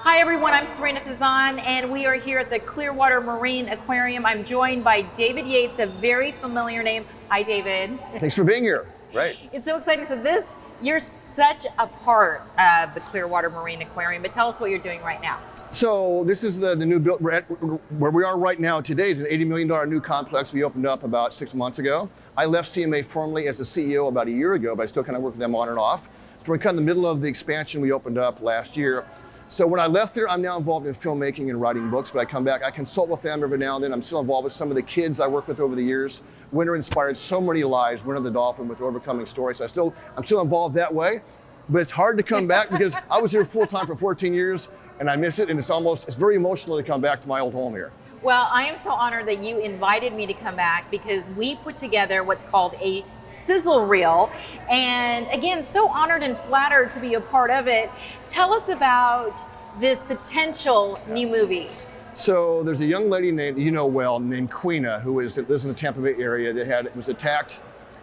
Hi everyone, I'm Serena Fazan and we are here at the Clearwater Marine Aquarium. I'm joined by David Yates, a very familiar name. Hi David. Thanks for being here. Right. It's so exciting. So you're such a part of the Clearwater Marine Aquarium, but tell us what you're doing right now. So this is the new build, where we are right now today is an $80 million new complex we opened up about 6 months ago. I left CMA formally as a CEO about a year ago, but I still kind of work with them on and off. So we're kind of in the middle of the expansion we opened up last year. So when I left there, I'm now involved in filmmaking and writing books, but I come back, I consult with them every now and then. I'm still involved with some of the kids I work with over the years. Winter inspired so many lives, Winter the Dolphin with Overcoming Stories. So I'm still involved that way, but it's hard to come back because I was here full time for 14 years and I miss it, and it's very emotional to come back to my old home here. Well, I am so honored that you invited me to come back because we put together what's called a Sizzle Reel. And again, so honored and flattered to be a part of it. Tell us about this potential new movie. So there's a young lady named Queena, who lives in the Tampa Bay area that was attacked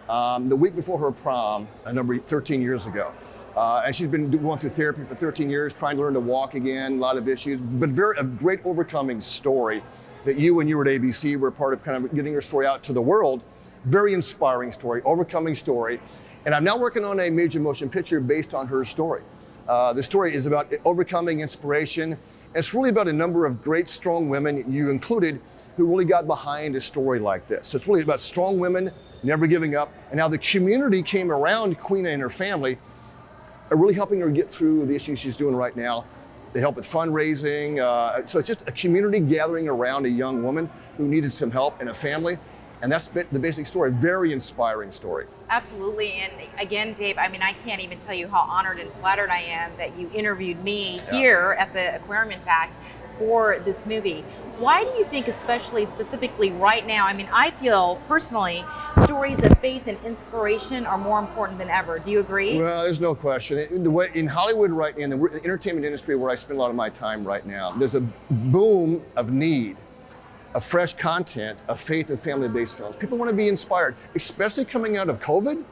the week before her prom, 13 years ago. And she's been going through therapy for 13 years, trying to learn to walk again, a lot of issues, but a great overcoming story that when you were at ABC, were part of kind of getting her story out to the world. Very inspiring story, overcoming story. And I'm now working on a major motion picture based on her story. The story is about overcoming inspiration. And it's really about a number of great, strong women, you included, who really got behind a story like this. So it's really about strong women, never giving up, and how the community came around Queena and her family, are really helping her get through the issues she's doing right now. They help with fundraising. So it's just a community gathering around a young woman who needed some help and a family. And that's the basic story, very inspiring story. Absolutely, and again, Dave, I can't even tell you how honored and flattered I am that you interviewed me here at the Aquarium, in fact, for this movie. Why do you think, specifically right now, I feel personally, stories of faith and inspiration are more important than ever. Do you agree? Well, there's no question. In Hollywood right now, in the entertainment industry where I spend a lot of my time right now, there's a boom of need of fresh content, of faith and family-based films. People want to be inspired, especially coming out of COVID.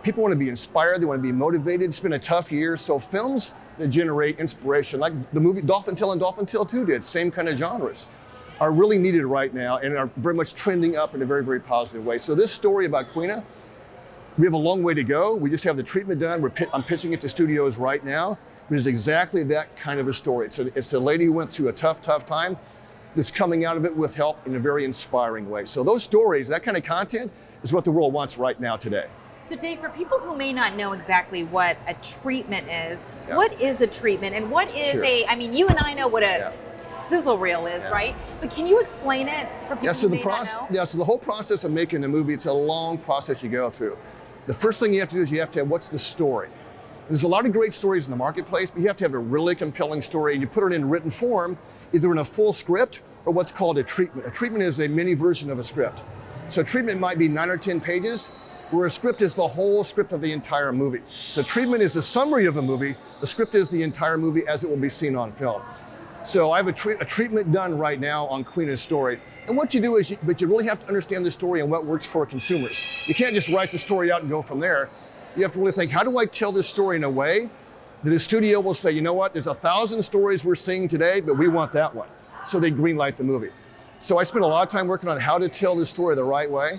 People want to be inspired, they want to be motivated. It's been a tough year, so films that generate inspiration, like the movie Dolphin Tale and Dolphin Tale 2 did, same kind of genres, are really needed right now and are very much trending up in a very, very positive way. So this story about Queena, we have a long way to go. We just have the treatment done. I'm pitching it to studios right now. It is exactly that kind of a story. It's a lady who went through a tough time that's coming out of it with help in a very inspiring way. So those stories, that kind of content is what the world wants right now today. So Dave, for people who may not know exactly what a treatment is, what is a treatment and what is you and I know what a Sizzle Reel is, right? But can you explain it for people who may not know? So the whole process of making a movie, it's a long process you go through. The first thing you have to do is you have to have, what's the story? There's a lot of great stories in the marketplace, but you have to have a really compelling story, and you put it in written form, either in a full script or what's called a treatment. A treatment is a mini version of a script. So a treatment might be 9 or 10 pages, where a script is the whole script of the entire movie. So treatment is a summary of a movie. The script is the entire movie as it will be seen on film. So I have a treatment done right now on Queena's story. And what you do is, you really have to understand the story and what works for consumers. You can't just write the story out and go from there. You have to really think, how do I tell this story in a way that a studio will say, you know what, there's 1,000 stories we're seeing today, but we want that one. So they greenlight the movie. So I spent a lot of time working on how to tell this story the right way.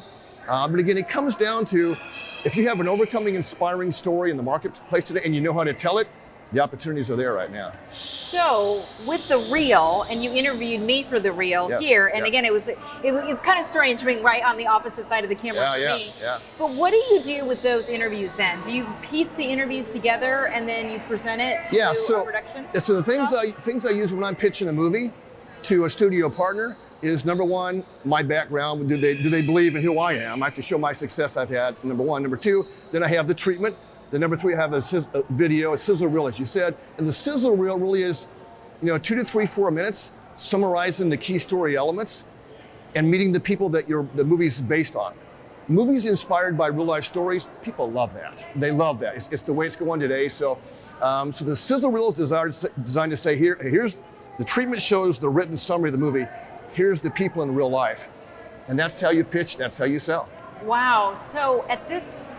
But again, it comes down to, if you have an overcoming, inspiring story in the marketplace today and you know how to tell it, the opportunities are there right now. So with the reel, and you interviewed me for the reel here, and again, it's kind of strange being right on the opposite side of the camera for me. But what do you do with those interviews then? Do you piece the interviews together and then you present it to a production? So the things I use when I'm pitching a movie to a studio partner is, number one, my background. Do they believe in who I am? I have to show my success I've had, number one. Number two, then I have the treatment. Then number three, I have a video, a sizzle reel, as you said. And the sizzle reel really is, 2 to 3, 4 minutes, summarizing the key story elements and meeting the people that the movie's based on. Movies inspired by real life stories, people love that. They love that. It's the way it's going today. So the sizzle reel is designed to say, here's the treatment shows the written summary of the movie. Here's the people in real life. And that's how you pitch, that's how you sell. Wow. So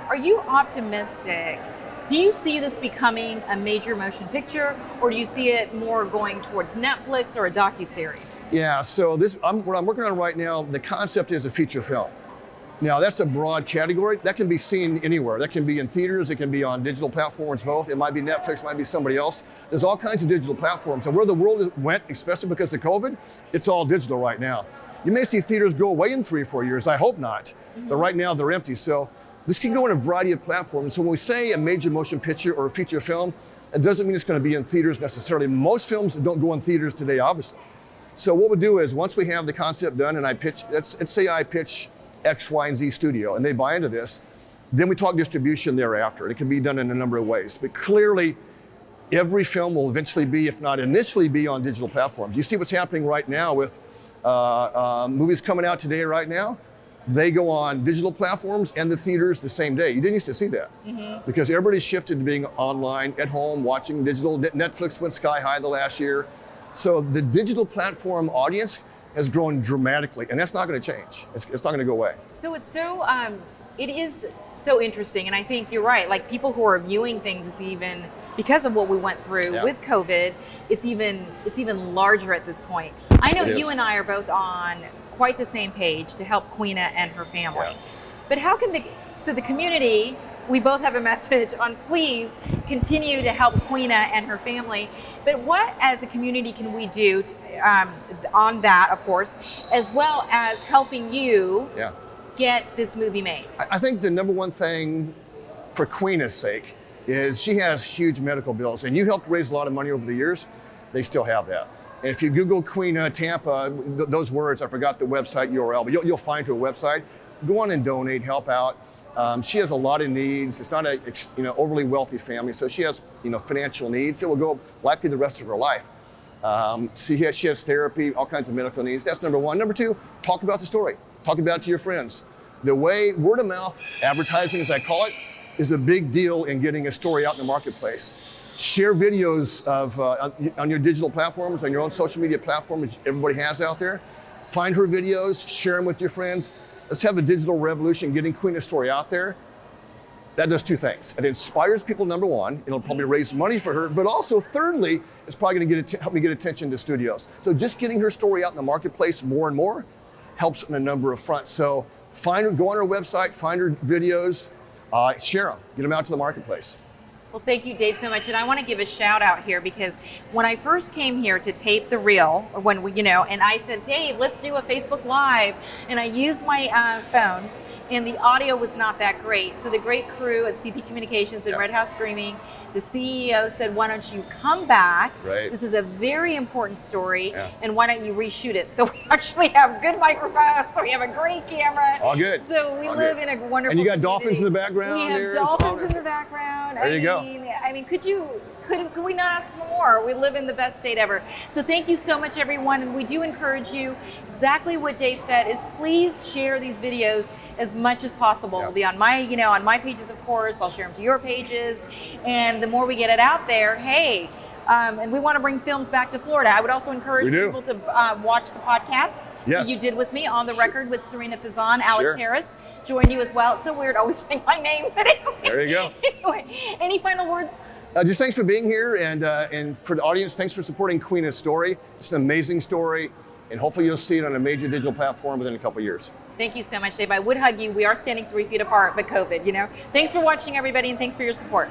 are you optimistic Do you see this becoming a major motion picture, or do you see it more going towards Netflix or a docuseries? Yeah, so what I'm working on right now, the concept is a feature film. Now that's a broad category. That can be seen anywhere. That can be in theaters, it can be on digital platforms, both. It might be Netflix, it might be somebody else. There's all kinds of digital platforms. And where the world went, especially because of COVID, it's all digital right now. You may see theaters go away in 3 or 4 years, I hope not. But right now they're empty. So this can go on a variety of platforms. So when we say a major motion picture or a feature film, it doesn't mean it's going to be in theaters necessarily. Most films don't go in theaters today, obviously. So what we do is once we have the concept done and I pitch, let's say I pitch X, Y, and Z studio and they buy into this, then we talk distribution thereafter. It can be done in a number of ways. But clearly, every film will eventually be, if not initially, be on digital platforms. You see what's happening right now with movies coming out today right now. They go on digital platforms and the theaters the same day. You didn't used to see that because everybody shifted to being online, at home, watching digital. Netflix went sky high the last year. So the digital platform audience has grown dramatically, and that's not going to change. It's not going to go away. So it is so interesting, and I think you're right. Like people who are viewing things, it's even because of what we went through with COVID. It's even larger at this point. I know you and I are both on quite the same page to help Queena and her family. But how can the community? We both have a message on please continue to help Queena and her family. But what as a community can we do on that, of course, as well as helping you get this movie made? I think the number one thing for Queena's sake is she has huge medical bills, and you helped raise a lot of money over the years. They still have that. And if you Google Queena Tampa, those words, I forgot the website URL, but you'll find her website. Go on and donate, help out. She has a lot of needs. It's not a overly wealthy family, so she has financial needs that will go likely the rest of her life. She has therapy, all kinds of medical needs. That's number one. Number two, talk about the story. Talk about it to your friends. The way word of mouth advertising, as I call it, is a big deal in getting a story out in the marketplace. Share videos of on your digital platforms, on your own social media platforms everybody has out there. Find her videos, share them with your friends. Let's have a digital revolution, getting Queena's story out there. That does two things. It inspires people, number one. It'll probably raise money for her, but also thirdly, it's probably going to help me get attention to studios. So just getting her story out in the marketplace more and more helps on a number of fronts. So find her, go on her website, find her videos, share them, get them out to the marketplace. Well, thank you, Dave, so much. And I want to give a shout out here because when I first came here to tape the reel, when we, and I said, Dave, let's do a Facebook Live. And I used my phone and the audio was not that great. So the great crew at CP Communications and Red House Streaming, the CEO said, why don't you come back? Right. This is a very important story. And why don't you reshoot it? So we actually have good microphones. So we have a great camera. All good. So we live in a wonderful And you got community. dolphins in the background. We have dolphins in the background. There you go. I mean, could we not ask for more? We live in the best state ever. So thank you so much, everyone. And we do encourage you, exactly what Dave said, is please share these videos as much as possible. It'll be on my, on my pages, of course. I'll share them to your pages. And the more we get it out there, hey, and we want to bring films back to Florida. I would also encourage people to watch the podcast that you did with me, On the Record with Serena Fazan. Alex Harris joined you as well. It's so weird always saying my name, but anyway. There you go. Anyway, any final words? Just thanks for being here, and for the audience, thanks for supporting Queena's story. It's an amazing story, and hopefully you'll see it on a major digital platform within a couple years. Thank you so much, Dave. I would hug you. We are standing 3 feet apart, but COVID, Thanks for watching, everybody, and thanks for your support.